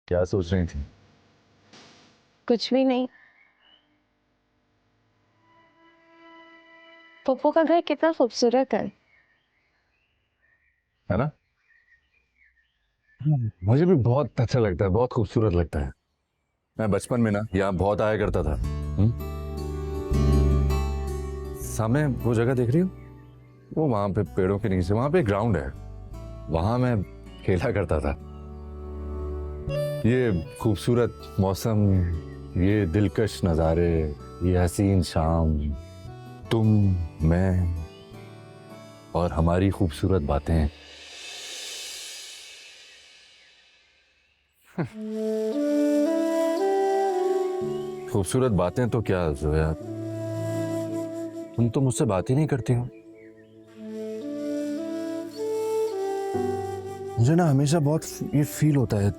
क्या सोच रही थी? कुछ भी नहीं। पप्पू का घर कितना खूबसूरत है। है ना? मुझे भी बहुत अच्छा लगता है, बहुत खूबसूरत लगता है। मैं बचपन में ना यहाँ बहुत आया करता था। सामने वो जगह देख रही हो? वो वहां पे पेड़ों के नीचे वहां पे ग्राउंड है। वहां मैं खेला करता था। ये खूबसूरत मौसम, ये दिलकश नज़ारे, ये हसीन शाम, तुम, मैं और हमारी खूबसूरत बातें। खूबसूरत बातें तो क्या जोया, तुम तो मुझसे बात ही नहीं करती हो। मुझे ना हमेशा बहुत ये फील होता है,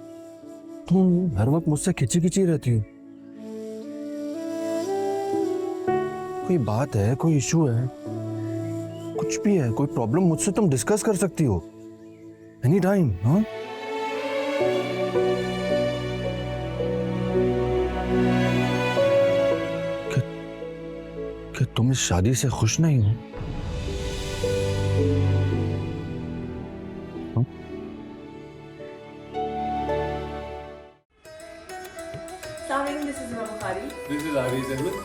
तुम हर वक्त मुझसे खिंची खिंची रहती हो। कोई बात है, कोई इशू है, कुछ भी है, कोई प्रॉब्लम मुझसे तुम डिस्कस कर सकती हो एनी टाइम। हाँ, क्या, क्या तुम इस शादी से खुश नहीं हो? हाँ? Assalamualaikum, this is Imam Bukhari. This is Ari Ahmed.